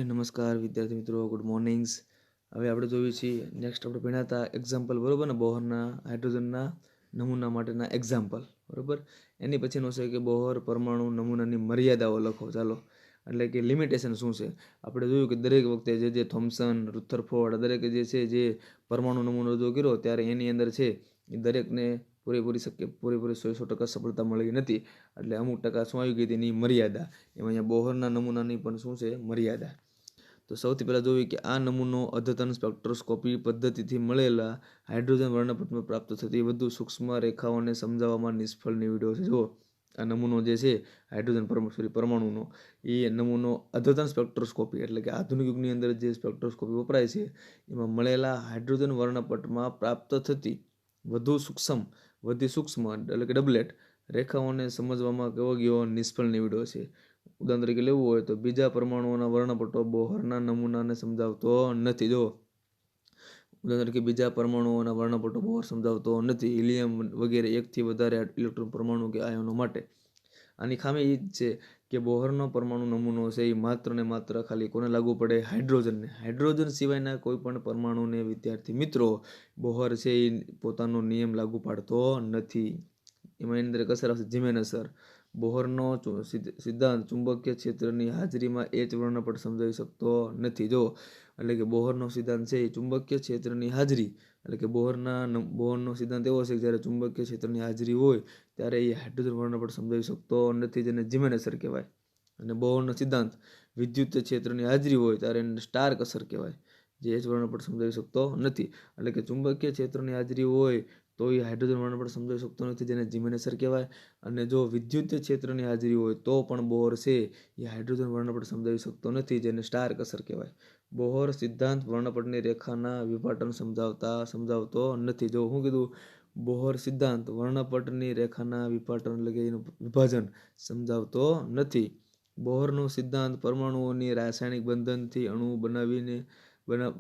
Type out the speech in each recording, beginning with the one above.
નમસ્કાર વિદ્યાર્થી મિત્રો, ગુડ મોર્નિંગ્સ. હવે આપણે જોઈએ છીએ નેક્સ્ટ આપણે ભણ્યા હતા એક્ઝામ્પલ, બરાબર ને, બોહરના હાઇડ્રોજનના નમૂના માટેના એક્ઝામ્પલ, બરાબર. એની પછીનો છે કે બોહર પરમાણુ નમૂનાની મર્યાદાઓ લખો. ચાલો, એટલે કે લિમિટેશન શું છે. આપણે જોયું કે દરેક વખતે જે થોમ્સન, રુથરફોર્ડ દરેક જે છે જે પરમાણુ નમૂનો રજૂ કર્યો ત્યારે એની અંદર છે એ દરેકને પૂરેપૂરી 100% સફળતા મળી નથી. એટલે અમુક ટકા શું આવી ગઈ તેની મર્યાદા. એમાં અહીંયા બોહરના નમૂનાની પણ શું છે, મર્યાદા. તો સૌથી પહેલાં જોઈએ કે આ નમૂનો અદ્યતન સ્પેક્ટ્રોસ્કોપી પદ્ધતિથી મળેલા હાઇડ્રોજન વર્ણપટમાં પ્રાપ્ત થતી વધુ સૂક્ષ્મ રેખાઓને સમજાવવામાં નિષ્ફળ નીવડ્યો છે. જો આ નમૂનો જે છે પરમાણુનો, એ નમૂનો અદ્યતન સ્પેક્ટ્રોસ્કોપી એટલે કે આધુનિક યુગની અંદર જે સ્પેક્ટ્રોસ્કોપી વપરાય છે એમાં મળેલા હાઇડ્રોજન વર્ણપટમાં પ્રાપ્ત થતી વધુ સૂક્ષ્મ એટલે કે ડબલેટ રેખાઓને સમજવામાં કેવો ગયો, નિષ્ફળ નીવડ્યો છે. ઉદાહરણ તરીકે લેવું હોય તો બીજા પરમાણુઓના વર્ણપટો બોહરના નમૂનાને સમજાવતો નથી. જો ઉદાહરણ તરીકે બીજા પરમાણુઓના વર્ણપટો બોહર સમજાવતો નથી. હિલિયમ વગેરે એકથી વધારે ઇલેક્ટ્રોન પરમાણુ કે આયનો માટે. આની ખામી એ જ છે કે બોહરનો પરમાણુ નમૂનો છે એ માત્ર ને માત્ર ખાલી કોને લાગુ પડે, હાઇડ્રોજનને. હાઇડ્રોજન સિવાયના કોઈ પણ પરમાણુને વિદ્યાર્થી મિત્રો બોહર છે એ પોતાનો નિયમ લાગુ પાડતો નથી. એમાં એની અંદર એક અસર આવશે, જીમેન અસર. બોહરનો સિદ્ધાંત ચુંબકીય ક્ષેત્રની હાજરીમાં H વર્ણપટ સમજાવી શકતો નથી. જો એટલે કે બોહરનો સિદ્ધાંત છે એ ચુંબકીય ક્ષેત્રની હાજરી એટલે કે બોહરનો સિદ્ધાંત એવો છે કે જ્યારે ચુંબકીય ક્ષેત્રની હાજરી હોય ત્યારે એ હાઇડ્રોજન વર્ણપટ સમજાવી શકતો નથી, જેને જીમેન અસર કહેવાય. અને બોહરનો સિદ્ધાંત વિદ્યુત ક્ષેત્રની હાજરી હોય ત્યારે એને સ્ટાર્ક અસર કહેવાય, જે H વર્ણપટ સમજાવી શકતો નથી. એટલે કે ચુંબકીય ક્ષેત્રની હાજરી હોય તો એ હાઇડ્રોજન વર્ણપટ સમજાવી શકતો નથી, જેને જીમેન અસર કહેવાય. અને જો વિદ્યુત ક્ષેત્રની હાજરી હોય તો પણ બોહર છે એ હાઇડ્રોજન વર્ણપટ સમજાવી શકતો નથી, જેને સ્ટાર્ક અસર કહેવાય. બોહર સિદ્ધાંત વર્ણપટની રેખાના વિભાટન સમજાવતો નથી. જો શું કીધું, બોહર સિદ્ધાંત વર્ણપટની રેખાના વિભાટન એટલે કે એનું વિભાજન સમજાવતો નથી. બોહરનો સિદ્ધાંત પરમાણુઓની રાસાયણિક બંધનથી અણુ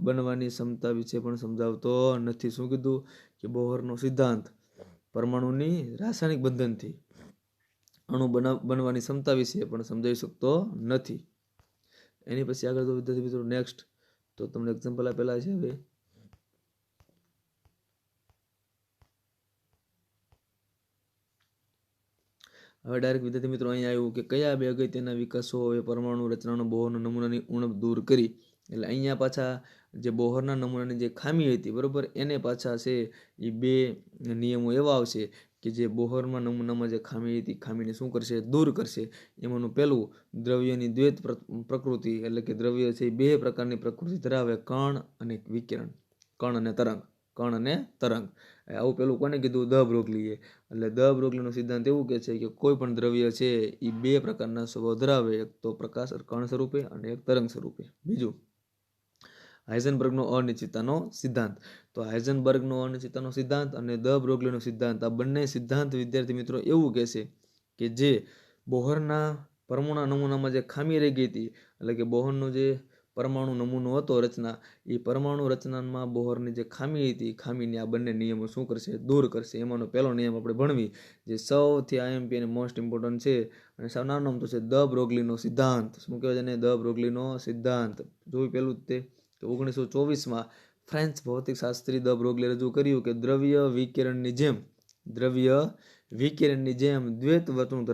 બનવાની ક્ષમતા વિશે પણ સમજાવતો નથી. શું કીધું કે બોહરનો સિદ્ધાંત પરમાણુની રાસાયણિક બંધનથી અણુ બનવાની ક્ષમતા વિશે પણ સમજાવી શકતો નથી. એની પછી આગળ તો વિદ્યાર્થી મિત્રો નેક્સ્ટ તો તમને એક્ઝામ્પલ આપેલા છે. હવે ડાયરેક્ટ વિદ્યાર્થી મિત્રો અહીંયા આવ્યું કે કયા બે અગત્યના વિકાસો એ પરમાણુ રચનાનો બોહરના નમૂનાની ઉણપ દૂર કરી. એટલે અહીંયા પાછા જે બોહરના નમૂનાની જે ખામી હતી, બરોબર, એને પાછા છે એ બે નિયમો એવા આવશે કે જે બોહરમાં નમૂનામાં જે ખામી હતી, ખામીને શું કરશે, દૂર કરશે. એમાંનું પહેલું, દ્રવ્યની દ્વૈત પ્રકૃતિ એટલે કે દ્રવ્ય છે એ બે પ્રકારની પ્રકૃતિ ધરાવે, કણ અને વિકિરણ, કણ અને તરંગ. આવું પેલું કોને કીધું, દ બ્રોગલીએ. એટલે દ બ્રોગલીનો સિદ્ધાંત એવું કહે છે કે કોઈ પણ દ્રવ્ય છે એ બે પ્રકારના સ્વભાવ ધરાવે, એક તો પ્રકાશ કણ સ્વરૂપે અને એક તરંગ સ્વરૂપે. બીજું, હાઇઝનબર્ગનો અનિશ્ચિતતાનો સિદ્ધાંત. તો હાઇઝનબર્ગનો અનિશ્ચિતતાનો સિદ્ધાંત અને દ બ્રોગલીનો સિદ્ધાંત, આ બંને સિદ્ધાંત વિદ્યાર્થી મિત્રો એવું કહેશે કે જે બોહરના પરમાણુ નમૂનામાં જે ખામી રહી ગઈ હતી, એટલે કે બોહરનો જે પરમાણુ નમૂનો હતો રચના, એ પરમાણુ રચનામાં બોહરની જે ખામી હતી, ખામીને આ બંને નિયમો શું કરશે, દૂર કરશે. એમાંનો પહેલો નિયમ આપણે ભણવી, જે સૌથી IMP અને મોસ્ટ ઇમ્પોર્ટન્ટ છે અને સાવ નાનું નામ તો છે, દ બ્રોગલીનો સિદ્ધાંત. શું કહેવાય છે, દ બ્રોગલીનો સિદ્ધાંત. જોયું પેલું જ તે 1924માં ફ્રેન્ચ ભૌતિક શાસ્ત્રી દ બ્રોગલીએ રજૂ કર્યું કે દ્રવ્ય વિકિરણની જેમ દ્વૈત વર્તણૂક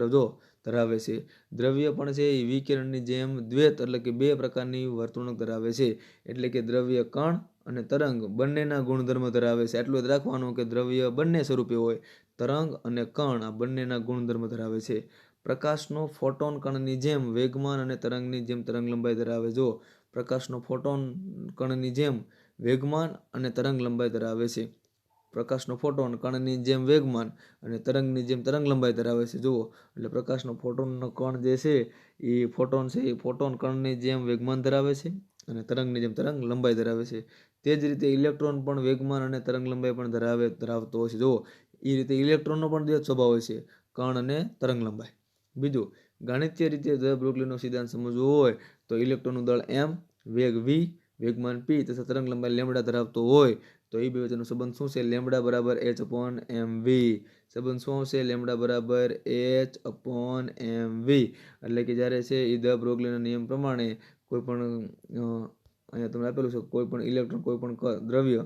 ધરાવે છે. દ્રવ્ય પણ છે એ વિકિરણની જેમ દ્વૈત એટલે કે બે પ્રકારની વર્તણૂક ધરાવે છે. એટલે કે દ્રવ્ય કણ અને તરંગ બંનેના ગુણધર્મ ધરાવે છે. એટલું જ રાખવાનું કે દ્રવ્ય બંને સ્વરૂપે હોય, તરંગ અને કણ આ બંનેના ગુણધર્મ ધરાવે છે. પ્રકાશનો ફોટોન કણની જેમ વેગમાન અને તરંગની જેમ તરંગ લંબાઈ ધરાવે. જો પ્રકાશનો ફોટોન કણની જેમ વેગમાન અને તરંગ લંબાઈ ધરાવે છે. પ્રકાશનો ફોટોન કણની જેમ વેગમાન અને તરંગની જેમ તરંગ લંબાઈ ધરાવે છે. જુઓ, એટલે પ્રકાશનો ફોટોનનો કણ જે છે એ ફોટોન કણની જેમ વેગમાન ધરાવે છે અને તરંગની જેમ તરંગ લંબાઈ ધરાવે છે. તે જ રીતે ઇલેક્ટ્રોન પણ વેગમાન અને તરંગ લંબાઈ પણ ધરાવતો હોય છે. જુઓ, એ રીતે ઇલેક્ટ્રોનનો પણ દ્વૈત સ્વભાવ હોય છે, કણ અને તરંગ લંબાઈ. બીજું, ગાણિતીય રીતે દ બ્રોગલીનો સિદ્ધાંત સમજવો હોય તો ઇલેક્ટ્રોનનું દળ m, વેગ v, વેગમાન p તથા તરંગ લંબાઈ લેમ્ડા ધરાવતો હોય તો એ બે વચ્ચેનો સંબંધ શું છે, લેમ્ડા બરાબર h/mv. સંબંધ શું આવશે, લેમ્ડા બરાબર h/mv. એટલે કે જ્યારે છે એ દ બ્રોગલીના નિયમ પ્રમાણે કોઈ પણ અહીંયા તમને આપેલું છે કોઈ પણ ઇલેક્ટ્રોન કોઈ પણ દ્રવ્ય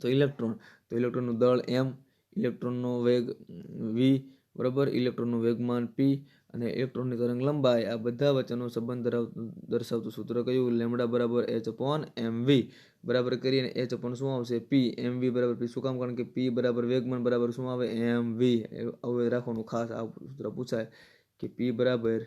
તો ઇલેક્ટ્રોનનું દળ m, ઇલેક્ટ્રોનનો વેગ v, બરાબર, ઇલેક્ટ્રોનનું વેગમાન p અને ઇલેક્ટ્રોનની તરંગ લંબાઈ, આ બધા વચ્ચેનો સંબંધ દર્શાવતું સૂત્ર કયું? લેમ્બડા બરાબર h/mv, બરાબર કરીએ h upon શું આવશે? p, mv બરાબર p. શું કામ? કારણ કે p બરાબર વેગમાન બરાબર શું આવે? mv. હવે રાખવાનું ખાસ, આ સૂત્ર પૂછાય કે p બરાબર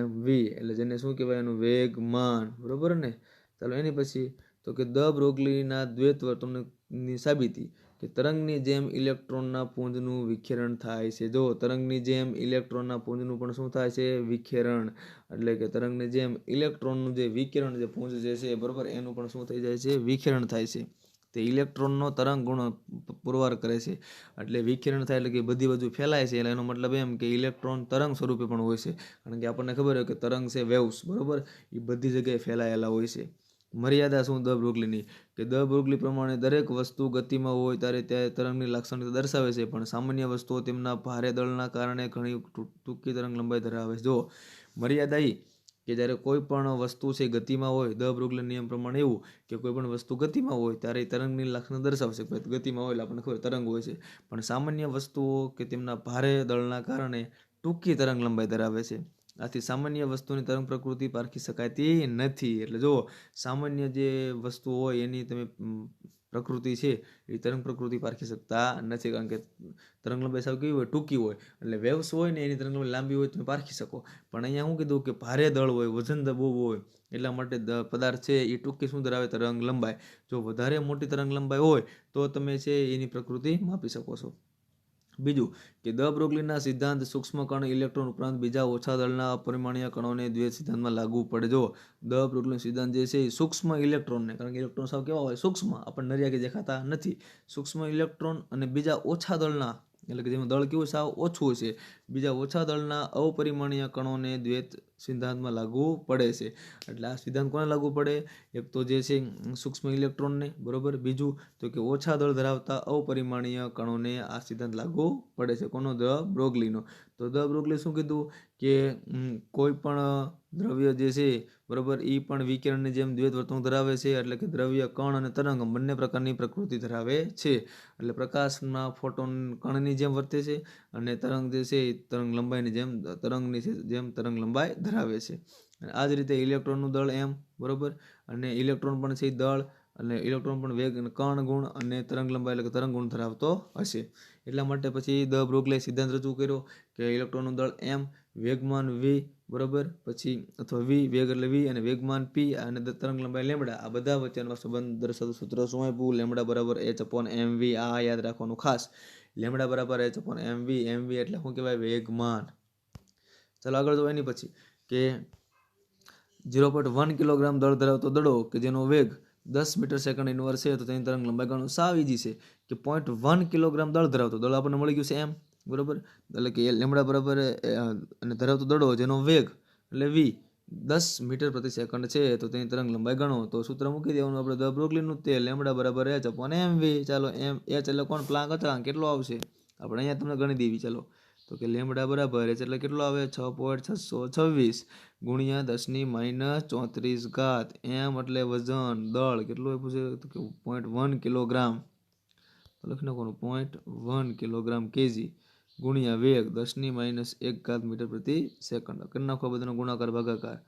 mv એટલે જેને શું કહેવાય? એનું વેગમાન, બરોબર ને? ચાલો એની પછી તો કે દ બ્રોગલીના દ્વૈત વર્તનની સાબિતી કે તરંગની જેમ ઇલેક્ટ્રોનના પુંજનું વિખેરણ થાય છે. જો તરંગની જેમ ઇલેક્ટ્રોનના પુંજનું પણ શું થાય છે? વિખેરણ. એટલે કે તરંગની જેમ ઇલેક્ટ્રોનનું જે વિકિરણ જે પુંજ જે છે, બરોબર, એનું પણ શું થઈ જાય છે? વિખેરણ થાય છે. તે ઇલેક્ટ્રોનનો તરંગ ગુણ પુરવાર કરે છે. એટલે વિખેરણ થાય એટલે કે બધી બાજુ ફેલાય છે. એટલે એનો મતલબ એમ કે ઇલેક્ટ્રોન તરંગ સ્વરૂપે પણ હોય છે. કારણ કે આપણને ખબર હોય કે તરંગ છે વેવ્સ, બરોબર, એ બધી જગ્યાએ ફેલાયેલા હોય છે. મર્યાદા શું દ બ્રોગલીની? કે દ બ્રોગલી પ્રમાણે દરેક વસ્તુ ગતિમાં હોય ત્યારે તરંગની લાક્ષણિકતા દર્શાવે છે, પણ સામાન્ય વસ્તુઓ તેમના ભારે દળના કારણે ઘણી ટૂંકી તરંગ લંબાઈ ધરાવે છે. જો મર્યાદા એ કે જ્યારે કોઈ પણ વસ્તુ છે ગતિમાં હોય, દ બ્રોગલી નિયમ પ્રમાણે એવું કે કોઈ પણ વસ્તુ ગતિમાં હોય ત્યારે તરંગની લાક્ષણિકતા દર્શાવશે. ગતિમાં હોય એટલે આપણને ખબર તરંગ હોય છે, પણ સામાન્ય વસ્તુઓ કે તેમના ભારે દળના કારણે ટૂંકી તરંગ લંબાઈ ધરાવે છે. આથી સામાન્ય વસ્તુની તરંગ પ્રકૃતિ પારખી શકાતી નથી. એટલે જો સામાન્ય જે વસ્તુ હોય એની તમે પ્રકૃતિ છે એ તરંગ પ્રકૃતિ પારખી શકતા નથી. કારણ કે તરંગ લંબાઈ સાવ કેવી હોય? ટૂંકી હોય. એટલે વેવ્સ હોય ને એની તરંગ લંબાઈ લાંબી હોય તમે પારખી શકો. પણ અહીંયા શું કીધું કે ભારે દળ હોય, વજન બહુ હોય, એટલા માટે પદાર્થ છે એ ટૂંકી શું ધરાવે? તરંગ લંબાઈ. જો વધારે મોટી તરંગ લંબાઈ હોય તો તમે છે એની પ્રકૃતિ માપી શકો છો. બીજું કે દ બ્રોગલીના સિદ્ધાંત સૂક્ષ્મ કણ ઇલેક્ટ્રોન ઉપરાંત બીજા ઓછા દળના અપરિમાણીય કણોને દ્વૈત સિદ્ધાંતમાં લાગુ પડે. જો દ બ્રોગલીનો સિદ્ધાંત જે છે એ સૂક્ષ્મ ઇલેક્ટ્રોનને, કારણ કે ઇલેક્ટ્રોન સાવ કેવા હોય? સૂક્ષ્મ, આપણને નરિયા કે દેખાતા નથી. સૂક્ષ્મ ઇલેક્ટ્રોન અને બીજા ઓછા દળના, એટલે કે જેનું દળ કેવું સાવ ઓછું છે, બીજા ઓછા દળના અપરિમાણીય કણોને દ્વૈત સિદ્ધાંતમાં લાગુ પડે છે. એટલે આ સિદ્ધાંત કોને લાગુ પડે? એક તો જે છે સૂક્ષ્મ ઇલેક્ટ્રોનને, બરોબર. બીજું તો કે ઓછા દળ ધરાવતા અપરિમાણીય કણોને આ સિદ્ધાંત લાગુ પડે છે. કોનો? દ બ્રોગલીનો. તો દ બ્રોગલી શું કીધું કે કોઈ પણ દ્રવ્ય જે છે, બરોબર, એ પણ વિકિરણની જેમ દ્વૈત વર્તણૂક ધરાવે છે. એટલે કે દ્રવ્ય, કણ અને તરંગ બંને પ્રકારની પ્રકૃતિ ધરાવે છે. એટલે પ્રકાશના ફોટોન કણની જેમ વર્તે છે અને તરંગ જે છે એ તરંગ લંબાઈની જેમ તરંગ લંબાઈ ધરાવે છે. અને આ જ રીતે ઇલેક્ટ્રોનનું દળ m, બરોબર, અને ઇલેક્ટ્રોન પણ છે દળ અને ઇલેક્ટ્રોન પણ વેગ, કણ ગુણ અને તરંગ લંબાઈ એટલે કે તરંગ ગુણ ધરાવતો હશે. એટલા માટે પછી દ બ્રોગલીએ સિદ્ધાંત રજૂ કર્યો કે ઇલેક્ટ્રોનનું દળ m, વેગમાન v, બરોબર, પછી અથવા v, વેગ એટલે v અને વેગમાન p અને તરંગ લંબાઈ લેમ્બડા, આ બધા વચ્ચેનો સંબંધ દર્શાવતું સૂત્ર શું આપ્યું? લેમ્બડા બરાબર h/mv. આ યાદ રાખવાનું ખાસ. લેમ્બડા બરાબર h/mv. mv એટલે શું કહેવાય? વેગમાન. ચાલો આગળ જો એની પછી કે 0.1 કિલોગ્રામ દળ ધરાવતો દડો કે જેનો વેગ 10 મીટર સેકન્ડ ઇન્વર્સ છે તો તેની તરંગ લંબાઈ ગણો. સાવ ઈજી છે કે 0.1 કિલોગ્રામ દળ ધરાવતો દળ આપણને મળી ગયું છે એમ, બરોબર. એટલે કે લેમ્બડા બરાબર અને ધરાવતો દડો જેનો વેગ એટલે v 10 મીટર પ્રતિ સેકન્ડ છે તો તેની તરંગ લંબાઈ ગણો. તો સૂત્ર મૂકી દેવાનું આપણે દ બ્રોગલીનું, તે લેમ્બડા બરાબર h/mv. ચાલો h એટલે કોણ? પ્લાન્ક અચળાંક. કેટલો આવશે આપણે અહીંયા તમને ગણી દેવી. ચાલો તો કે લેમ્બડા બરાબર h એટલે કેટલો આવે? 6.626 ગુણ્યા 10⁻34. એમ એટલે વજન, દળ કેટલું આપ્યું છે? તો કે 0.1 કિલોગ્રામ. તો લખી નાખવાનું 0.1 કિલોગ્રામ કેજી ગુણ્યા વેગ 10⁻1 મીટર પ્રતિ સેકન્ડ. કરી નાખો બધાનો ગુણાકાર ભાગાકાર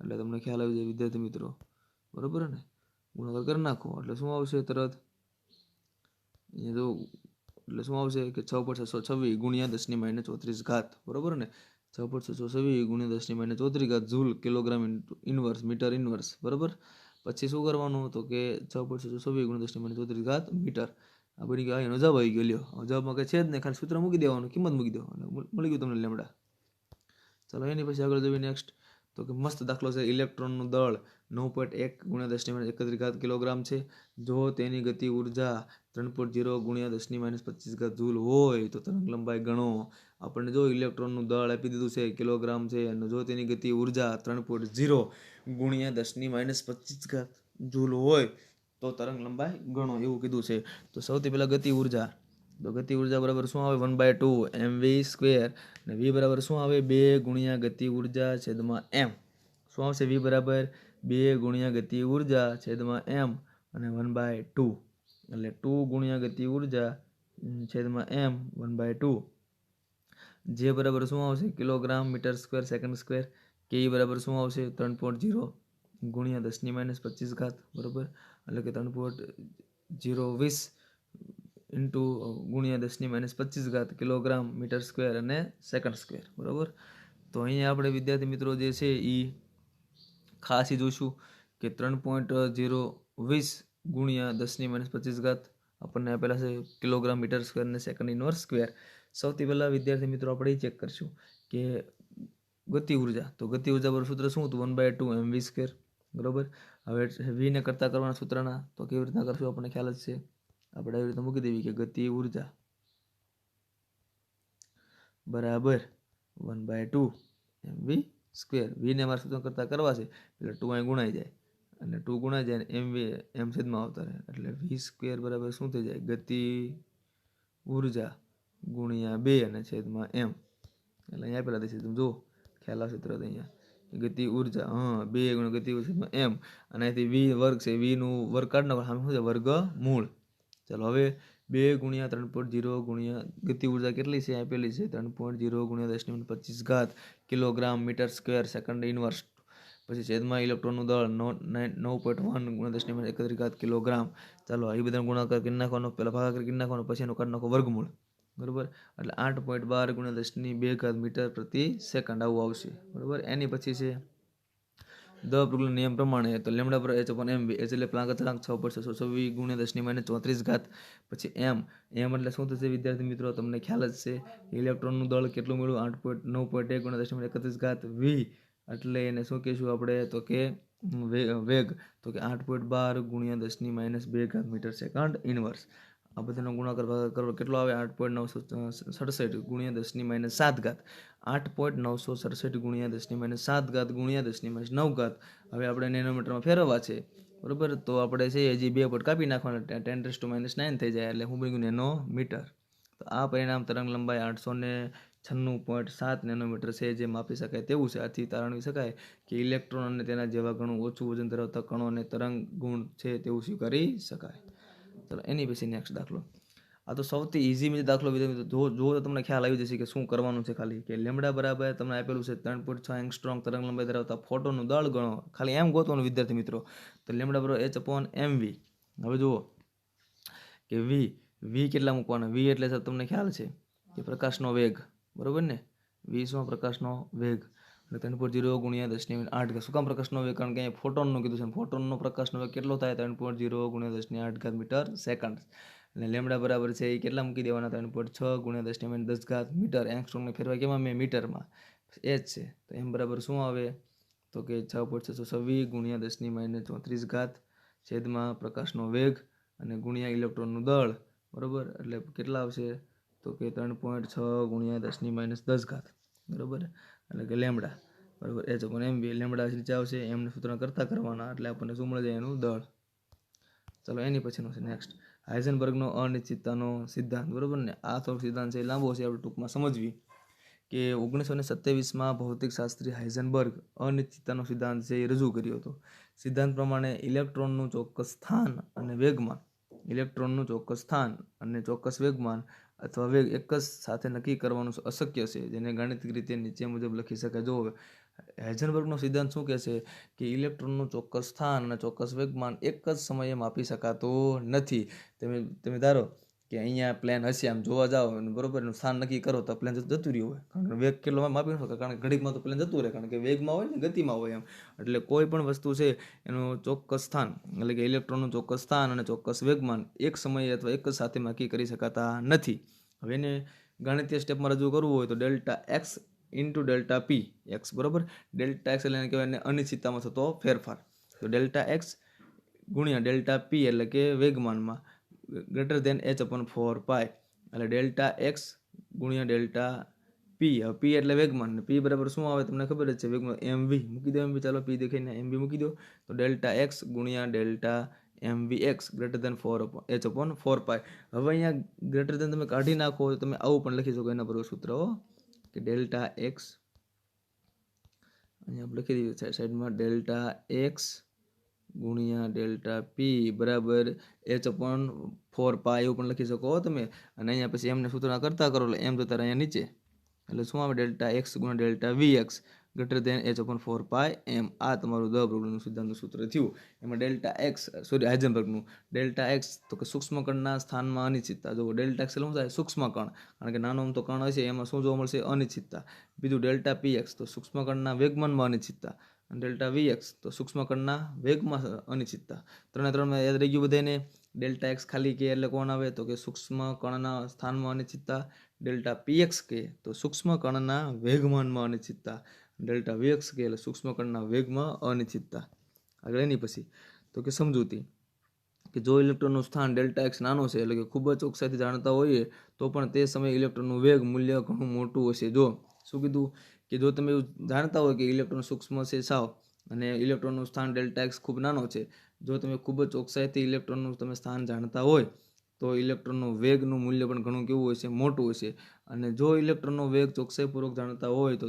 એટલે તમને ખ્યાલ આવી જાય વિદ્યાર્થી મિત્રો, બરોબર ને? ગુણાકાર કરી નાખો એટલે શું આવશે તરત? અહીંયા જો એટલે શું આવશે કે 6.626 ગુણ્યા 10⁻34, બરોબર ને? 6.626 ગુણ્યા 10⁻34 joule kilogram inverse metre inverse, બરોબર. પછી શું કરવાનું? તો કે 6.626 ગુણ્યા 10⁻34 મીટર. આ બની ગયો, એનો જવાબ આવી ગયો. લ્યો, જવાબમાં કંઈ છે જ નહીં, ખાલી સૂત્ર મૂકી દેવાનું, કિંમત મૂકી દેવાનું, મળી ગયું તમને લેમ્બડા. ચાલો એની પછી આગળ જોઈએ નેક્સ્ટ તો કે મસ્ત દાખલો છે. ઇલેક્ટ્રોનનું દળ 9.1 ગુણ્યા 10⁻31 કિલોગ્રામ છે. જો તેની ગતિ ઉર્જા 3.0 ગુણ્યા 10⁻25 જૂલ હોય તો તરંગ લંબાઈ ગણો. આપણને જો ઇલેક્ટ્રોનનું દળ આપી દીધું છે, કિલોગ્રામ છે, અને જો તેની ગતિ ઉર્જા 3.0 ગુણ્યા 10⁻25 જૂલ હોય તો તરંગ લંબાઈ ગણો, એવું કીધું છે. તો સૌથી પહેલાં ગતિ ઉર્જા, તો ગતિ ઉર્જા બરાબર શું આવે? 1/2 mv². અને v બરાબર શું આવે? 2 ગુણ્યા ગતિ ઉર્જા છેદમાં m. શું આવશે? v બરાબર 2 ગુણ્યા ગતિ ઉર્જા છેદમાં m અને 1/2 એટલે 2 ગુણ્યા ગતિ ઉર્જા છેદમાં m 1/2 જે બરાબર શું આવશે? Kilogram metre square second square. કે બરાબર શું આવશે? 3.0 ગુણ્યા 10⁻25 ઘાત બરાબર એટલે કે 3.020 ઇન્ટુ ગુણ્યા 10⁻25 ઘાત કિલોગ્રામ મીટર સ્ક્વેર અને સેકન્ડ સ્ક્વેર બરાબર. તો અહીંયા આપણે વિદ્યાર્થી મિત્રો જે છે એ ખાસ જોઈશું કે 3.020 ગુણ્યા 10⁻25 ઘાત આપણને આપેલા છે કિલોગ્રામ મીટર સ્ક્વેર અને સેકન્ડ ઇનવર્સ સ્ક્વેર. સૌથી પહેલાં વિદ્યાર્થી મિત્રો આપણે ચેક કરશું કે ગતિ ઉર્જા. તો ગતિ ઉર્જા પર સૂત્ર શું હતું? 1/2 mv². બરાબર. હવે v ને કરતા કરવાના સૂત્રના તો કેવી રીતના કરશું આપણને ખ્યાલ જ છે. આપણે આવી રીતે મૂકી દેવી કે ગતિ ઉર્જા બરાબર 1/2 mv². v ને અમારે સૂત્ર કરતા કરવા છે એટલે 2 અહીં ગુણાઈ જાય અને 2 ગુણાઈ જાય અને mv એમ છેદમાં આવતા રહે એટલે v² બરાબર શું થઈ જાય? ગતિ ઉર્જા ગુણ્યા 2 અને છેદમાં m. એટલે અહીંયા આપેલા દેશે તમે જો ખ્યાલ આવશે તરત અહીંયા ગતિ ઉર્જા 2 ગુણ્યા ગતિ ઉર્જા m અને અહીંથી v વર્ગ છે, v નું વર્ગ કાઢ નાખો સામે શું છે? વર્ગમૂળ. ચાલો હવે 2 ગુણ્યા 3.0 ગુણ્યા ગતિ ઉર્જા કેટલી છે? આપેલી છે 3.0 ગુણ્યા 10⁻25 ઘાત kilogram metre square second inverse. પછી છેદમાં ઇલેક્ટ્રોનનું દળ 9.1 ગુણ્યા 10⁻31 ઘાત કિલોગ્રામ. ચાલો એ બધા ગુણાકાર કરી નાખવાનો, પહેલાં ભાગાકાર કરી નાખવાનો, પછી એનું કાઢી નાખો વર્ગમૂળ બરાબર એટલે 8.12 ગુણ્યા 10⁻2 ઘાત મીટર પ્રતિ સેકન્ડ આવું આવશે બરાબર. એની પછી છે દ બ્રુગલના નિયમ પ્રમાણે તો લેમડા પર h/mv એટલે પ્લાન્ક અચળાંક 6.626 ગુણ્યા 10⁻34 ઘાત. પછી m એટલે શું થશે વિદ્યાર્થી મિત્રો? તમને ખ્યાલ જ છે ઇલેક્ટ્રોનનું દળ કેટલું મળ્યું? 8.9.1 ગુણ્યા 10⁻31 ઘાત v એટલે એને શું કહીશું આપણે? તો કે વેગ. તો કે 8.12 ગુણ્યા 10⁻2 ઘાત મીટર સેકન્ડ ઇનવર્સ. આ બધાનો ગુણાકાર કરો કેટલો આવે? 8.967 ગુણ્યા 10⁻7 ઘાત. 8.967 ગુણ્યા 10⁻7 ઘાત ગુણ્યા 10⁻9 ઘાત. હવે આપણે નેનોમીટરમાં ફેરવવા છે બરાબર. તો આપણે છે હજી 2 પોઈન્ટ કાપી નાખવાના 10⁻9 થઈ જાય એટલે હું બની ગયું નેનોમીટર. તો આ પરિણામ તરંગ લંબાઈ 896.7 નેનોમીટર છે જે માપી શકાય તેવું છે. આથી તારવી શકાય કે ઇલેક્ટ્રોન અને તેના જેવા ઘણું ઓછું વજન ધરાવતા કણોને તરંગ ગુણ છે તેવું સ્વીકારી શકાય. ચાલો એની પછી નેક્સ્ટ દાખલો. આ તો સૌથી ઇઝી દાખલો જો તો તમને ખ્યાલ આવી જશે કે શું કરવાનું છે. ખાલી કે લેમડા બરાબર તમને આપેલું છે 3.6 એંગસ્ટ્રોમ તરંગ લંબાઈ ધરાવતા ફોટોનનું દળ ગણો. ખાલી એમ ગોતવાનું વિદ્યાર્થી મિત્રો. તો લેમડા બરાબર h/mv. હવે જુઓ કે v કેટલા મૂકવાના? v એટલે સર તમને ખ્યાલ છે કે પ્રકાશનો વેગ બરાબર ને. v શું? પ્રકાશનો વેગ. 3.0 ગુણ્યા 10⁸. શું કામ પ્રકાશનો વેગ? કારણ કે અહીંયા ફોટોનનું કીધું છે. ફોટોનનો પ્રકાશનો વેગ કેટલો થાય? 3.0 ગુણ્યા 10⁸ ઘાત મીટર સેકન્ડ. અને લેમડા બરાબર છે એ કેટલા મૂકી દેવાના? 3.6 ગુણ્યા 10⁻10 ઘાત મીટર. એંગસ્ટ્રોમને ફેરવા કેમાં? મીટરમાં એ જ છે. તો એમ બરાબર શું આવે? તો કે 6.626 ગુણ્યા 10⁻34 ઘાત છેદમાં પ્રકાશનો વેગ અને ગુણ્યા ઇલેક્ટ્રોનનું દળ બરાબર એટલે કેટલા આવશે? તો કે 3.6 ગુણ્યા 10⁻10 ઘાત બરાબર એટલે કે લેમડા બરાબર h/mv. લેમડા નીચે આવશે એમને સૂત્ર કરતા કરવાના એટલે આપણને શું મળે જાય? એનું દળ. ચાલો એની પછીનો છે નેક્સ્ટ હાઇઝનબર્ગનો અનિશ્ચિતતાનો સિદ્ધાંત બરાબર ને. આ થોડો સિદ્ધાંત છે લાંબો છે, આપણે ટૂંકમાં સમજવી કે 1927માં ભૌતિક શાસ્ત્રી હાઇઝનબર્ગ અનિશ્ચિતતાનો સિદ્ધાંત છે એ રજૂ કર્યો હતો. સિદ્ધાંત પ્રમાણે ઇલેક્ટ્રોનનું ચોક્કસ સ્થાન અને ચોક્કસ વેગમાન અથવા વેગ એક જ સાથે નક્કી કરવાનું અશક્ય છે, જેને ગાણિતિક રીતે નીચે મુજબ લખી શકાય. જો હાઇઝનબર્ગનો સિદ્ધાંત શું કહે છે કે ઇલેક્ટ્રોનનું ચોક્કસ સ્થાન અને ચોક્કસ વેગમાન એક જ સમયે માપી શકાતો નથી. તમે ધારો કે અહીંયા પ્લેન હશે, આમ જોવા જાઓ બરોબર એનું સ્થાન નક્કી કરો તો પ્લેન જતું રહ્યું હોય, કારણ કે વેગ કેટલો માપી ન શકે, કારણ કે ઘડીકમાં તો પ્લેન જતું રહે, કારણ કે વેગમાં હોય ને ગતિમાં હોય એમ. એટલે કોઈ પણ વસ્તુ છે એનું ચોક્કસ સ્થાન એટલે કે ઇલેક્ટ્રોનનું ચોક્કસ સ્થાન અને ચોક્કસ વેગમાન એક સમયે અથવા એક જ સાથે નક્કી કરી શકાતા નથી. હવે એને ગાણિતીય સ્ટેપમાં રજૂ કરવું હોય તો delta x into delta P x બરાબર. ડેલ્ટા એક્સ એટલે એને કહેવાય અનિશ્ચિતતામાં થતો ફેરફાર. તો ડેલ્ટા એક્સ ગુણ્યા ડેલ્ટા પી એટલે કે વેગમાનમાં ગ્રેટર ધેન h/4π એટલે ડેલ્ટા એક્સ ગુણ્યા ડેલ્ટા પી. હવે પી એટલે વેગમાન, પી બરાબર શું આવે તમને ખબર જ છે, વેગમાન mv મૂકી દો. mv ચાલો પી દેખાઈને mv મૂકી દો. તો ડેલ્ટા એક્સ ગુણ્યા delta mvx greater than h/4π. હવે અહીંયા ગ્રેટર ધેન તમે કાઢી નાખો તો તમે આવું પણ લખી શકો એના પર સૂત્ર કે ડેલ્ટા એક્સ અહીંયા આપણે લખી દઈએ સાઈડમાં ડેલ્ટા એક્સ ગુણ્યા ડેલ્ટા પી બરાબર h/4 એવું પણ લખી શકો તમે. અને અહીંયા પછી એમને સૂત્ર કરતા કરો એટલે એમ જતા રહ્યા નીચે, એટલે શું આવે ડેલ્ટા એક્સ ગુણ્યા delta v x greater than h/4 એમ. આ તમારું દ બ્રોગલીનું સિદ્ધાંતનું સૂત્ર થયું. એમાં ડેલ્ટા એક્સ હાઇઝનબર્ગનું ડેલ્ટા એક્સ તો કે સૂક્ષ્મ કણના સ્થાનમાં અનિશ્ચિતતા. જો ડેલ્ટા એક્સ શું થાય સૂક્ષ્મ કણ, કારણ કે નાનો તો કણ હશે એમાં શું જોવા મળશે અનિશ્ચિતતા. બીજું ડેલ્ટા પી એક્સ તો સૂક્ષ્મ કણના વેગમાનમાં અનિશ્ચિતતા. અને ડેલ્ટા વી એક્સ તો સૂક્ષ્મ કણના વેગમાં અનિશ્ચિતતા. 3 યાદ રહી ગયું બધાને. ડેલ્ટા એક્સ ખાલી કે એટલે કોણ આવે તો કે સૂક્ષ્મ કણના સ્થાનમાં અનિશ્ચિતતા. ડેલ્ટા પી એક્સ કે તો સૂક્ષ્મ કણના વેગમાનમાં અનિશ્ચિતતા. ડેલ્ટા વી એક્સ કે એટલે સૂક્ષ્મ કણના વેગમાં અનિશ્ચિતતા. આગળ એની પછી તો કે સમજૂતી કે જો ઇલેક્ટ્રોનનું સ્થાન ડેલ્ટા એક્સ નાનો છે એટલે કે ખૂબ જ ચોકસાઈથી જાણતા હોઈએ તો પણ તે સમયે ઇલેક્ટ્રોનનું વેગ મૂલ્ય ઘણું મોટું હશે. જો શું કીધું કે જો તમે એવું જાણતા હોય કે ઇલેક્ટ્રોન સૂક્ષ્મ છે સાવ અને ઇલેક્ટ્રોનનું સ્થાન ડેલ્ટા એક્સ ખૂબ નાનો છે, જો તમે ખૂબ જ ચોકસાઈથી ઇલેક્ટ્રોનનું તમે સ્થાન જાણતા હોય તો ઇલેક્ટ્રોનનું વેગનું મૂલ્ય પણ ઘણું કેવું હોય છે મોટું હશે. અને જો ઇલેક્ટ્રોનનો વેગ ચોકસાઈપૂર્વક જાણતા હોય તો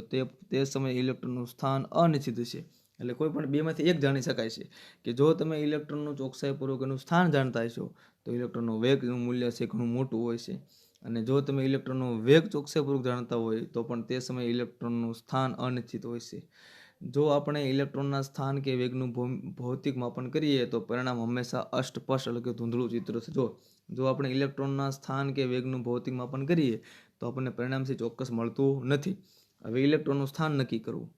તે સમયે ઇલેક્ટ્રોનનું સ્થાન અનિશ્ચિત હશે. એટલે કોઈ પણ બેમાંથી એક જાણી શકાય છે કે જો તમે ઇલેક્ટ્રોનનું ચોકસાઈપૂર્વક એનું સ્થાન જાણતા હશો તો ઇલેક્ટ્રોનનું વેગનું મૂલ્ય છે ઘણું મોટું હોય છે. અને જો તમે ઇલેક્ટ્રોનનો વેગ ચોકસાઈપૂર્વક જાણતા હોય તો પણ તે સમયે ઇલેક્ટ્રોનનું સ્થાન અનિશ્ચિત હોય છે. જો આપણે ઇલેક્ટ્રોનના સ્થાન કે વેગનું ભૌતિક માપન કરીએ તો પરિણામ હંમેશા અસ્પષ્ટ એટલે કે ધૂંધળું ચિત્ર છે. જો આપણે ઇલેક્ટ્રોનના સ્થાન કે વેગનું ભૌતિક માપન કરીએ તો આપણને પરિણામથી ચોક્કસ મળતું નથી. હવે ઇલેક્ટ્રોનનું સ્થાન નક્કી કરવું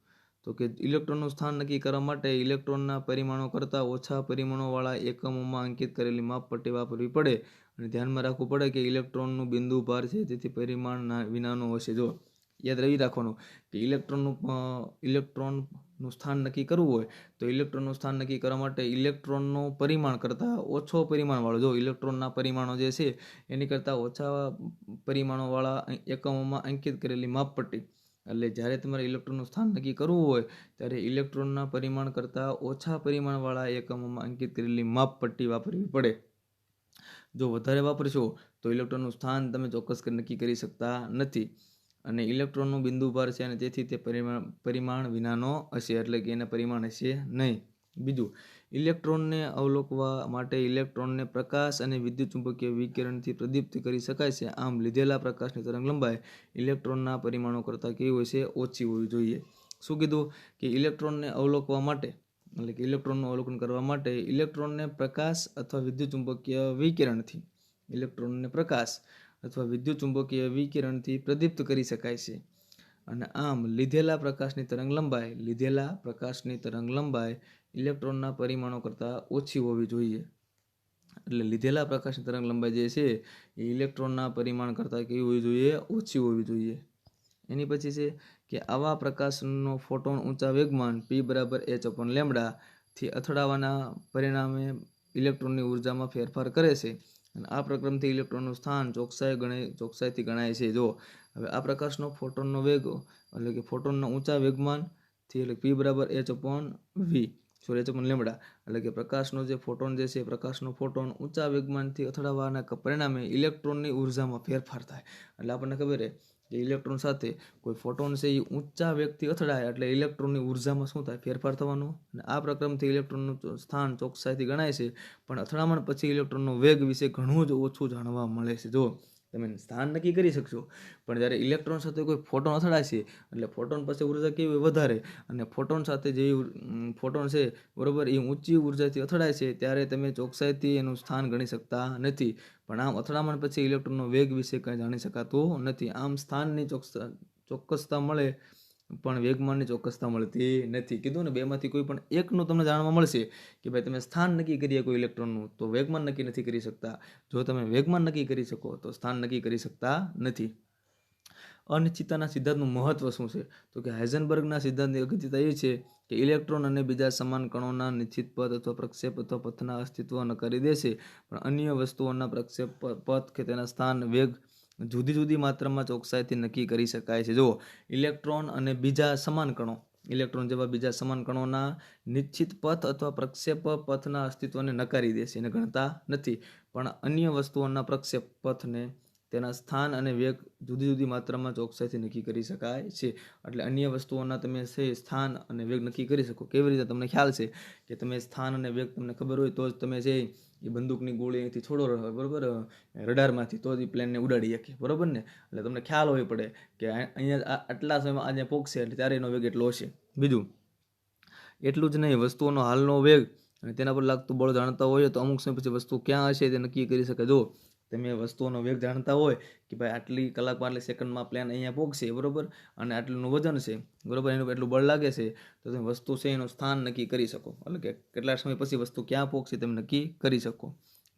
તો કે ઇલેક્ટ્રોનનું સ્થાન નક્કી કરવા માટે ઇલેક્ટ્રોનના પરિમાણો કરતાં ઓછા પરિમાણોવાળા એકમોમાં અંકિત કરેલી માપપટ્ટી વાપરવી પડે. અને ધ્યાનમાં રાખવું પડે કે ઇલેક્ટ્રોનનું બિંદુ ભાર છે તેથી પરિમાણ વિનાનો હશે. જો યાદ રહી રાખવાનું કે ઇલેક્ટ્રોનનું સ્થાન નક્કી કરવું હોય તો ઇલેક્ટ્રોનનું સ્થાન નક્કી કરવા માટે ઇલેક્ટ્રોનનું પરિમાણ કરતાં ઓછો પરિમાણવાળો, જો ઇલેક્ટ્રોનના પરિમાણો જે છે એની કરતાં ઓછા પરિમાણોવાળા એકમોમાં અંકિત કરેલી માપપટ્ટી, એટલે જ્યારે તમારે ઇલેક્ટ્રોનનું સ્થાન નક્કી કરવું હોય ત્યારે ઇલેક્ટ્રોનના પરિમાણ કરતાં ઓછા પરિમાણવાળા એકમોમાં અંકિત કરેલી માપપટ્ટી વાપરવી પડે. જો વધારે વાપરશો તો ઇલેક્ટ્રોનનું સ્થાન તમે ચોક્કસ નક્કી કરી શકતા નથી અને ઇલેક્ટ્રોનનું બિંદુ ભાર છે અને તેથી તે પરિમાણ વિનાનો હશે, એટલે કે એને પરિમાણ હશે નહીં. બીજું, ઇલેક્ટ્રોનને અવલોકવા માટે ઇલેક્ટ્રોનને પ્રકાશ અને વિદ્યુત ચુંબકીય વિકિરણથી પ્રદીપ્ત કરી શકાય છે. આમ લીધેલા પ્રકાશની તરંગ લંબાઈ ઇલેક્ટ્રોનના પરિમાણો કરતાં કેવી હોય છે ઓછી હોવી જોઈએ. શું કીધું કે ઇલેક્ટ્રોનને અવલોકવા માટે એટલે કે ઇલેક્ટ્રોનનું અવલોકન કરવા માટે ઇલેક્ટ્રોનને પ્રકાશ અથવા વિદ્યુત ચુંબકીય વિકિરણથી વિકિરણથી પ્રદીપ્ત કરી શકાય છે. અને આમ લીધેલા પ્રકાશની તરંગ લંબાઈ ઇલેક્ટ્રોનના પરિમાણો કરતાં ઓછી હોવી જોઈએ. એટલે લીધેલા પ્રકાશની તરંગ લંબાઈ જે છે એ ઇલેક્ટ્રોનના પરિમાણ કરતાં કેવી હોવી જોઈએ ઓછી હોવી જોઈએ. એની પછી છે કે આવા પ્રકાશનો ફોટોન ઊંચા વેગમાન p બરાબર h/λ થી અથડાવાના પરિણામે ઇલેક્ટ્રોનની ઉર્જામાં ફેરફાર કરે છે. અને આ પ્રક્રમથી ઇલેક્ટ્રોનનું સ્થાન ચોકસાઈથી ગણાય છે. જો હવે આ પ્રકાશનો ફોટોનનો વેગ એટલે કે ફોટોનના ઊંચા વેગમાનથી એટલે p બરાબર h/λ એટલે કે પ્રકાશનો જે ફોટોન જે છે પ્રકાશનો ફોટોન ઊંચા વેગમાનથી અથડાવાના પરિણામે ઇલેક્ટ્રોનની ઉર્જામાં ફેરફાર થાય. એટલે આપણને ખબર છે કે ઇલેક્ટ્રોન સાથે કોઈ ફોટોન છે એ ઊંચા વેગથી અથડાય એટલે ઇલેક્ટ્રોનની ઉર્જામાં શું થાય ફેરફાર થવાનો. અને આ પ્રક્રમથી ઇલેક્ટ્રોનનું સ્થાન ચોકસાઈથી ગણાય છે, પણ અથડામણ પછી ઇલેક્ટ્રોનનો વેગ વિશે ઘણું જ ઓછું જાણવા મળે છે. જો તમે સ્થાન નક્કી કરી શકશો પણ જ્યારે ઇલેક્ટ્રોન સાથે કોઈ ફોટોન અથડાય છે એટલે ફોટોન પાસે ઉર્જા કેવી વધારે અને ફોટોન સાથે જે ફોટોન છે બરાબર એ ઊંચી ઉર્જાથી અથડાય છે ત્યારે તમે ચોકસાઈથી એનું સ્થાન ગણી શકતા નથી. પણ આમ અથડામણ પછી ઇલેક્ટ્રોનનો વેગ વિશે કંઈ જાણી શકાતું નથી. આમ સ્થાનની ચોક્કસતા મળે પણ વેગમાનની ચોક્કસતા મળતી નથી. કીધું ને બેમાંથી કોઈ પણ એકનું તમને જાણવા મળશે કે ભાઈ તમે સ્થાન નક્કી કરીએ કોઈ ઇલેક્ટ્રોનનું તો વેગમાન નક્કી નથી કરી શકતા. જો તમે વેગમાન નક્કી કરી શકો તો સ્થાન નક્કી કરી શકતા નથી. અનિશ્ચિતતાના સિદ્ધાંતનું મહત્વ શું છે તો કે હાઇઝનબર્ગના સિદ્ધાંતની અગત્યતા એ છે કે ઇલેક્ટ્રોન અને બીજા સમાન કણોના નિશ્ચિત પથ અથવા પ્રક્ષેપ અથવા પથના અસ્તિત્વ નકારી દેશે, પણ અન્ય વસ્તુઓના પ્રક્ષેપ પથ કે તેના સ્થાન વેગ જુદી જુદી માત્રામાં ચોકસાઈથી નક્કી કરી શકાય છે. જો ઇલેક્ટ્રોન અને બીજા સમાન કણો ઇલેક્ટ્રોન જેવા બીજા સમાન કણોના નિશ્ચિત પથ અથવા પ્રક્ષેપ પથના અસ્તિત્વને નકારી દેશે, એને ગણતા નથી, પણ અન્ય વસ્તુઓના પ્રક્ષેપ પથને તેના સ્થાન અને વેગ જુદી જુદી માત્રામાં ચોકસાઈથી નક્કી કરી શકાય છે. એટલે અન્ય વસ્તુઓના તમે છે સ્થાન અને વેગ નક્કી કરી શકો. કેવી રીતે? તમને ખ્યાલ છે કે તમે સ્થાન અને વેગ તમને ખબર હોય તો જ તમે છે એ બંદૂકની ગોળી અહીંથી છોડો બરાબર રડારમાંથી, તો જ એ પ્લેનને ઉડાડી શકે, બરાબર ને. એટલે તમને ખ્યાલ હોવી પડે કે અહીંયા આટલા સમયમાં આજે પહોંચશે એટલે ત્યારે એનો વેગ એટલો હશે. બીજું એટલું જ નહીં, વસ્તુઓનો હાલનો વેગ અને તેના પર લાગતું બળ જાણતા હોય તો અમુક સમય પછી વસ્તુ ક્યાં હશે તે નક્કી કરી શકાય. જો તમે વસ્તુઓનો વેગ જાણતા હોય કે ભાઈ આટલી કલાકમાં આટલી સેકન્ડમાં પ્લેન અહીંયા પહોંચશે, બરાબર, અને આટલું વજન છે, બરાબર, એનું એટલું બળ લાગે છે, તો તમે વસ્તુ છે એનું સ્થાન નક્કી કરી શકો. એટલે કે કેટલા સમય પછી વસ્તુ ક્યાં પહોંચશે તમે નક્કી કરી શકો.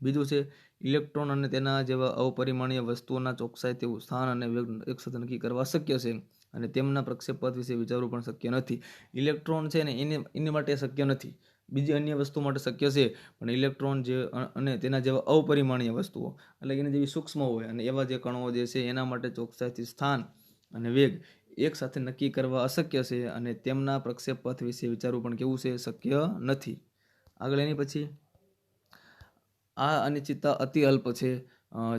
બીજું છે ઇલેક્ટ્રોન અને તેના જેવા અપરિમાણીય વસ્તુઓના ચોકસાઈથી સ્થાન અને વેગ એકસાથે નક્કી કરવા શક્ય છે, અને તેમના પ્રક્ષેપપથ વિશે વિચારવું પણ શક્ય નથી. ઇલેક્ટ્રોન છે ને એની માટે શક્ય નથી, બીજી અન્ય વસ્તુ માટે શક્ય છે, પણ ઇલેક્ટ્રોન જે અને તેના જેવા અપરિમાણીય વસ્તુઓ એટલે એની જેવી સૂક્ષ્મ હોય અને એવા જે કણો જે છે એના માટે ચોકસાઈથી સ્થાન અને વેગ એક સાથે નક્કી કરવા અશક્ય છે, અને તેમના પ્રક્ષેપપથ વિશે વિચારવું પણ કેવું છે? શક્ય નથી. આગળ એની પછી આ અનિશ્ચિતતા અતિ અલ્પ છે,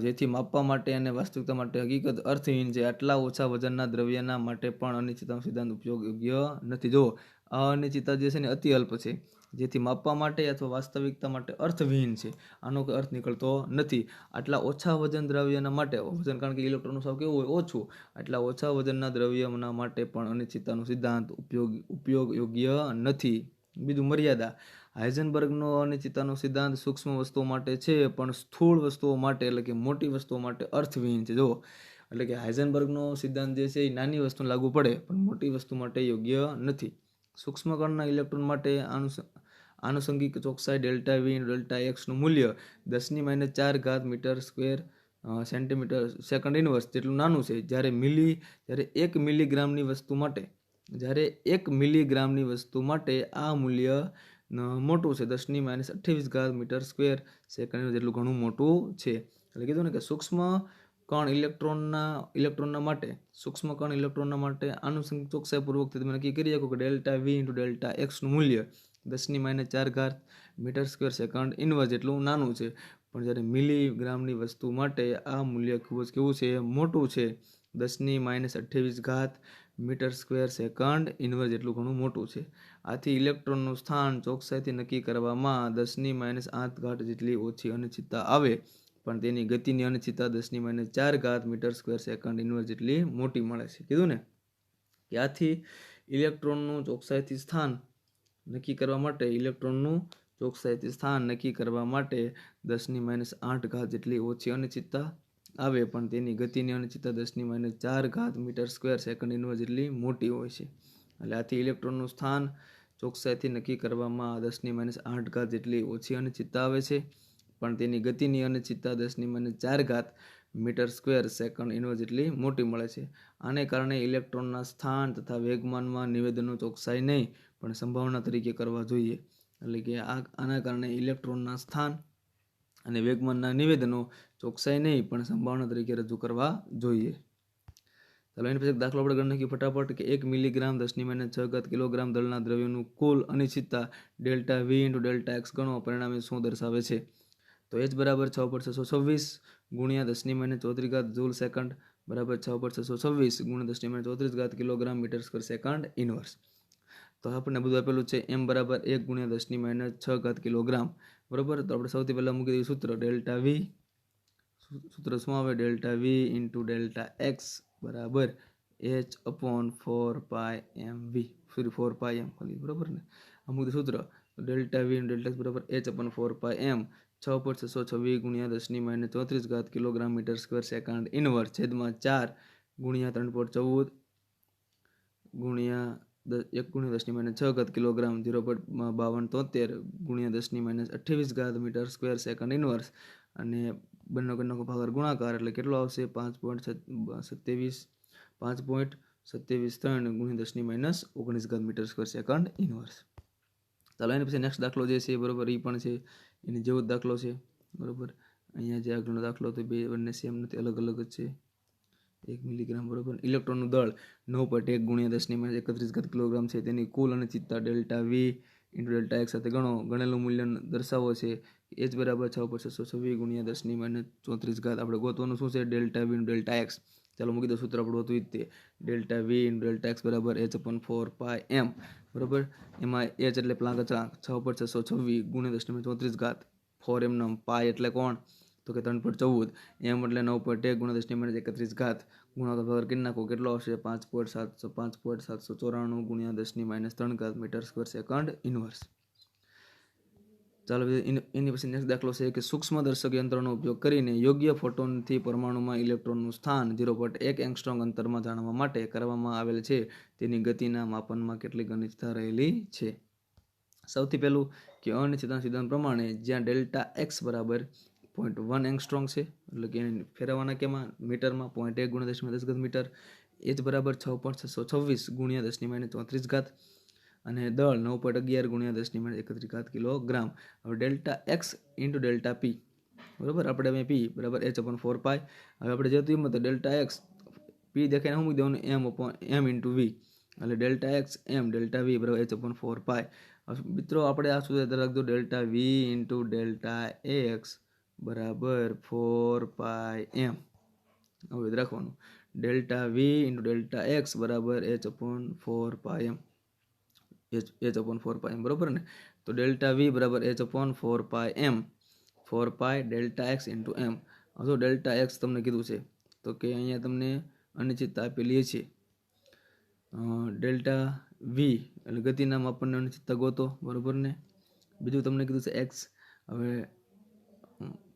જેથી માપવા માટે અને વાસ્તવિકતા માટે હકીકત અર્થહીન છે. આટલા ઓછા વજનના દ્રવ્યના માટે પણ અનિશ્ચિતતાનો સિદ્ધાંત ઉપયોગ્ય નથી. જો આ અનિશ્ચિતતા જે છે ને અતિ અલ્પ છે, જેથી માપવા માટે અથવા વાસ્તવિકતા માટે અર્થવિહીન છે. આનો કોઈ અર્થ નીકળતો નથી. આટલા ઓછા વજન દ્રવ્યના માટે વજન, કારણ કે ઇલેક્ટ્રોનનું સાવ કેવું હોય? ઓછું. આટલા ઓછા વજનના દ્રવ્યના માટે પણ અનિશ્ચિતતાનો સિદ્ધાંત ઉપયોગ યોગ્ય નથી. બીજું મર્યાદા. હાઇઝનબર્ગનો અનિશ્ચિતતાનો સિદ્ધાંત સૂક્ષ્મ વસ્તુઓ માટે છે, પણ સ્થૂળ વસ્તુઓ માટે એટલે કે મોટી વસ્તુઓ માટે અર્થવિહીન છે. જો એટલે કે હાઇઝનબર્ગનો સિદ્ધાંત જે છે એ નાની વસ્તુ લાગુ પડે પણ મોટી વસ્તુ માટે યોગ્ય નથી. સૂક્ષ્મ કણના ઇલેક્ટ્રોન માટે આનુષંગિક ચોકસાઈ ડેલ્ટા વી ડેલ્ટા એક્સનું મૂલ્ય 10⁻⁴ metre square centimetre second inverse જેટલું નાનું છે. જ્યારે 1 મિલીગ્રામની વસ્તુ માટે આ મૂલ્ય મોટું છે, 10⁻28 મીટર સ્ક્વેર સેકન્ડ જેટલું ઘણું મોટું છે. એટલે કીધું ને કે સૂક્ષ્મ કણ ઇલેક્ટ્રોનના માટે આનુષંગિક ચોકસાઈ પૂર્વકથી તમે નક્કી કરી શકો કે ડેલ્ટા વી ડેલ્ટા એક્સનું મૂલ્ય 10⁻⁴ મીટર સ્ક્વેર સેકન્ડ ઇનવર્સ જેટલું નાનું છે. પણ જ્યારે મિલીગ્રામની વસ્તુ માટે આ મૂલ્ય ખૂબ જ કેવું છે? મોટું છે, 10⁻28 મીટર સ્ક્વેર સેકન્ડ ઇનવર્સ જેટલું ઘણું મોટું છે. આથી ઇલેક્ટ્રોનનું સ્થાન ચોકસાઈથી નક્કી કરવામાં 10⁻⁸ જેટલી ઓછી અનિશ્ચિતતા આવે, પણ તેની ગતિની અનિશ્ચિતતા 10⁻⁴ મીટર સ્ક્વેર સેકન્ડ ઇનવર્સ જેટલી મોટી મળે છે. કીધું ને કે આથી ઇલેક્ટ્રોનનું ચોકસાઈથી સ્થાન નક્કી કરવા માટે 10⁻⁸ જેટલી ઓછી અનિશ્ચિતતા આવે, પણ તેની ગતિની અનિશ્ચિતતા 10⁻⁴ મીટર સ્ક્વેર સેકન્ડ ઇનવર્સ જેટલી મોટી હોય છે. એટલે આથી ઇલેક્ટ્રોનનું સ્થાન ચોકસાઈથી નક્કી કરવામાં 10⁻⁸ જેટલી ઓછી અનિશ્ચિતતા આવે છે, પણ તેની ગતિની અનિશ્ચિતતા 10⁻⁴ મીટર સ્ક્વેર સેકન્ડ ઇનવર્સ જેટલી મોટી મળે છે. આને કારણે ઇલેક્ટ્રોનના સ્થાન તથા વેગમાનમાં નિવેદનો ચોકસાઈ નહીં પણ સંભાવના તરીકે કરવા જોઈએ. એટલે કે આના કારણે ઇલેક્ટ્રોનના સ્થાન અને વેગમાનના નિવેદનો ચોકસાઈ નહીં પણ સંભાવના તરીકે રજૂ કરવા જોઈએ. ચાલો એની પછી એક દાખલો આપણે ગણી નાખીએ ફટાફટ કે 1 મિલીગ્રામ 10⁻⁶ કિલોગ્રામ દળના દ્રવ્યનું કુલ અનિશ્ચિતતા ડેલ્ટા વી ડેલ્ટા એક્સ ગણો, પરિણામે શું દર્શાવે છે? તો H બરાબર 6/626 ગુણ્યા 10⁻⁴ જૂલ સેકન્ડ બરાબર 6/626 ગુણ્યા 10⁻⁴ kilogram metre square second inverse. તો આપણને બધું આપેલું છે. M બરાબર 1 ગુણ્યા 10⁻⁶ કિલોગ્રામ, બરાબર. તો આપણે સૌથી પહેલાં મૂકી દઈએ સૂત્ર ડેલ્ટા વી. સૂત્ર શું આવે? Delta v into delta x બરાબર H/4πmv, સોરી 4πm ખાલી, બરાબર ને. અમુક સૂત્ર ડેલ્ટા વી ડેલ્ટા એક્સ બરાબર H/4πm 6/626 ગુણ્યા 10⁻⁴ kilogram metre square second inverse છેદમાં 4 ગુણ્યા 3/14 ગુણ્યા 1 ગુણ્યા 10⁻⁶ કિલોગ્રામ 0.5273 ગુણ્યા 10⁻⁸ મીટર સ્ક્વેર સેકન્ડ ઇનવર્સ, અને બંને નાખો ભાગાકાર ગુણાકાર એટલે કેટલો આવશે? 5.27 5.27 ગુણ્યા 10⁻⁻19 મીટર સ્ક્વેર સેકન્ડ ઇનવર્સ. ચાલો એની પછી નેક્સ્ટ દાખલો જે છે બરાબર એ પણ છે એની જેવો જ દાખલો છે, બરાબર. અહીંયા જે આગળનો દાખલો હતો બંને સેમ નથી, અલગ અલગ જ છે. 1 મિલીગ્રામ, બરાબર. ઇલેક્ટ્રોનનું દળ 9.1 ગુણ્યા 10⁻31 કિલોગ્રામ છે. તેની કુલ અનિશ્ચિતતા delta v into delta x સાથે ગણો, ગણેલું મૂલ્ય દર્શાવો છે h બરાબર 6/626 ગુણ્યા 10⁻34 આપણે ગોતવાનું શું છે ડેલ્ટા વી ડેલ્ટા એક્સ. ચાલો મૂકી દો સૂત્ર આપણું હતું જ તે delta v into delta x બરાબર h/4πm બરાબર. એમાં h એટલે પ્લાંક અચળાંક 6/626 ગુણ્યા 10⁻34 4 એમનો પાય એટલે કોણ તો કે 3.14 એમ એટલે 9.1 ગુણ્યા 10⁻31 ગુણાકાર કરી નાખો કેટલો આવશે 5.794 ગુણ્યા 10⁻3 મીટર સ્ક્વેર સેકન્ડ ઇનવર્સ. ચાલો એની પછી નેક્સ્ટ દાખલો છે કે સૂક્ષ્મદર્શક યંત્રનો ઉપયોગ કરીને યોગ્ય ફોટોનથી પરમાણુમાં ઇલેક્ટ્રોનનું સ્થાન 0.1 એંગસ્ટ્રોમ અંતરમાં જાણવા માટે કરવામાં આવેલ છે તેની ગતિના માપનમાં કેટલીક અનિશ્ચિતતા રહેલી છે. સૌથી પહેલું કે અનિશ્ચિતતાના સિદ્ધાંત પ્રમાણે જ્યાં ડેલ્ટા એક્સ બરાબર 0.1 એંગસ્ટ્રોમ છે એટલે કે ફેરવવાના કેમાં મીટરમાં 0.1 ગુણ્યા 10⁻10 મીટર, h બરાબર 6.626 ગુણ્યા 10⁻34 અને દળ 9.11 ગુણ્યા 10⁻31 કિલોગ્રામ. હવે ડેલ્ટા એક્સ ઇન્ટુ ડેલ્ટા પી બરાબર આપણે હવે પી બરાબર h/4π. હવે આપણે જે હતું તો ડેલ્ટા એક્સ પી દેખાઈને શું મૂકી દેવાનું એમ ઇન્ટુ વી એટલે delta x m delta v બરાબર h/4π. મિત્રો આપણે આ સૂત્ર રાખજો delta v into delta x બરાબર 4πm. હવે રાખવાનું delta v into delta x બરાબર h/4πm બરાબર ને. તો ડેલ્ટા વી બરાબર h/4πm 4π ડેલ્ટા એક્સ ઇન્ટુ એમ. હવે ડેલ્ટા એક્સ તમને કીધું છે તો કે અહીંયા તમને અનિશ્ચિતતા આપેલી છે ડેલ્ટા વી એટલે ગતિના માપનની અનિશ્ચિતતા ગોતો બરાબર ને. બીજું તમને કીધું છે એક્સ. હવે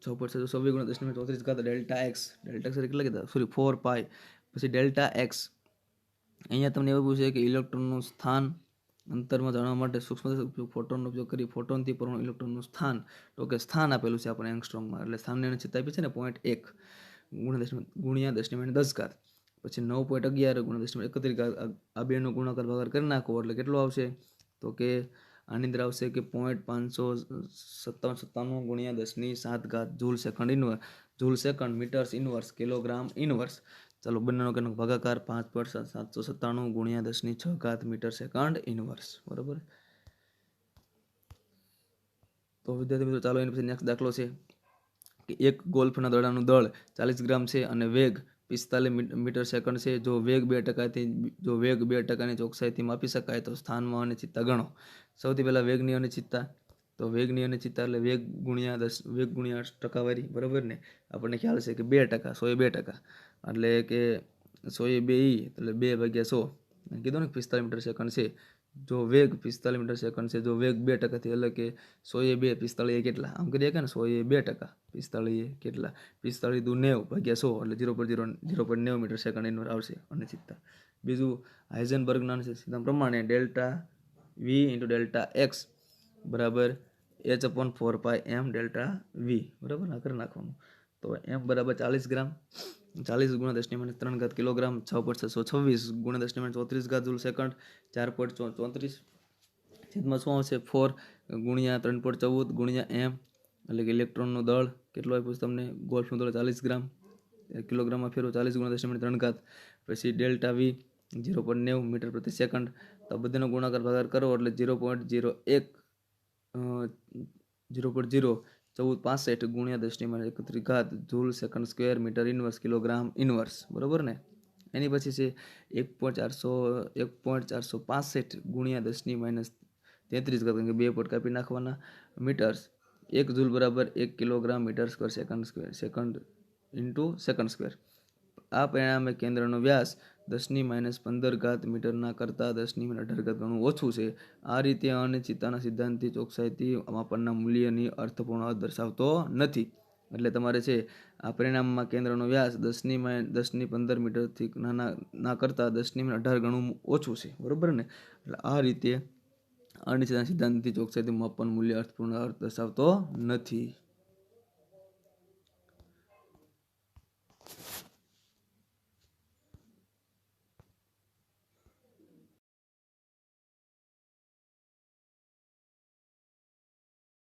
6.626 ગુણ્યા 10⁻34 ડેલ્ટા એક્સ કેટલા કીધા સોરી 4π પછી ડેલ્ટા એક્સ. અહીંયા તમને એવું પૂછે કે ઇલેક્ટ્રોનનું સ્થાન અંતરમાં જાણવા માટે સૂક્ષ્મદર્શક ફોટોનનો ઉપયોગ કરી ફોટોનથી પરમાણુ ઇલેક્ટ્રોનનું સ્થાન તો કે સ્થાન આપેલું છે આપણે એંગસ્ટ્રોમમાં એટલે સ્થાનની અનિશ્ચિતતા આપી છે ને 0.1 ગુણ્યા 10⁻10 પછી 9.11 ગુણ્યા 10⁻31 આ બેનો ગુણાકાર ભાગાકાર કરી નાખો એટલે કેટલો આવશે તો કે આની અંદર આવશે કે 0.597 ગુણ્યા 10�7 joule second metres inverse kilogram inverse. ચાલો બંનેનો ભાગાકાર 5.797 ગુણ્યા 10�6 મીટર સેકન્ડ ઇનવર્સ બરાબર. તો વિદ્યાર્થી મિત્રો ચાલો એની પછી નેક્સ્ટ દાખલો છે કે એક ગોલ્ફના દડાનું દળ 40 ગ્રામ છે અને વેગ 45 મીટર સેકન્ડ છે. જો વેગ 2%ની ચોકસાઈથી માપી શકાય તો સ્થાનમાં અનિશ્ચિતતા ગણો. સૌથી પહેલાં વેગની અનિશ્ચિતતા તો વેગની અનિશ્ચિતતા એટલે વેગ ગુણ્યા ટકાવારી બરાબર ને. આપણને ખ્યાલ છે કે 2% 100 2% એટલે કે 100 એટલે 2/100 કીધું ને 45 મીટર સેકન્ડ છે. જો વેગ 45 મીટર સેકન્ડ છે જો વેગ 2%થી એટલે કે 100 2 45 કેટલા આમ કરીએ કે ને 100 2% 45 કેટલા 45 × 90/100 એટલે 0.90 મીટર સેકન્ડ ઇનવર્સ આવશે અનિશ્ચિતતા. બીજું હાઇઝનબર્ગના સિદ્ધાંત પ્રમાણે delta v into delta x બરાબર h/4πm ડેલ્ટા વી બરાબર આ કરી નાખવાનું. તો એમ બરાબર 40 ગ્રામ 40 ગુણ્યા 10⁻3 કિલોગ્રામ 6.626 ગુણ્યા 10⁻34 જૂલ સેકન્ડ 4.34 છેદમાં શું આવશે 4 ગુણ્યા 3.14 ગુણ્યા એમ એટલે કે ઇલેક્ટ્રોનનું દળ કેટલું આપ્યું છે તમને ગોલ્ફનું દળ 40 ગ્રામ કિલોગ્રામમાં ફેરવો 40 ગુણ્યા 10⁻3 પછી ડેલ્ટા વી 0.90 મીટર પ્રતિ સેકન્ડ. તો બધાનો ગુણાકાર ભાગાકાર કરો એટલે 0.1465 ગુણ્યા 10⁻31 joule second square metre inverse kilogram inverse બરાબર ને. એની પછી છે 1.465 ગુણ્યા 10⁻33 કારણ કે 2 પોઈન્ટ કાપી નાખવાના મીટર્સ 1 જૂલ બરાબર 1 kilogram metre square second into second square. આ પરિણામે કેન્દ્રનો વ્યાસ 10⁻15 મીટરના કરતાં 10⁻18 ગણું ઓછું છે. આ રીતે અનિશ્ચિતતાના સિદ્ધાંતથી ચોકસાઈથી માપનના મૂલ્યની અર્થપૂર્ણ અર્થ દર્શાવતો નથી. એટલે તમારે છે આ પરિણામમાં કેન્દ્રનો વ્યાસ 10⁻15 મીટરથી ના કરતાં 10⁻18 ગણું ઓછું છે બરાબર ને. એટલે આ રીતે અનિશ્ચિતતાના સિદ્ધાંતથી ચોકસાઈથી માપન મૂલ્ય અર્થપૂર્ણ અર્થ દર્શાવતો નથી.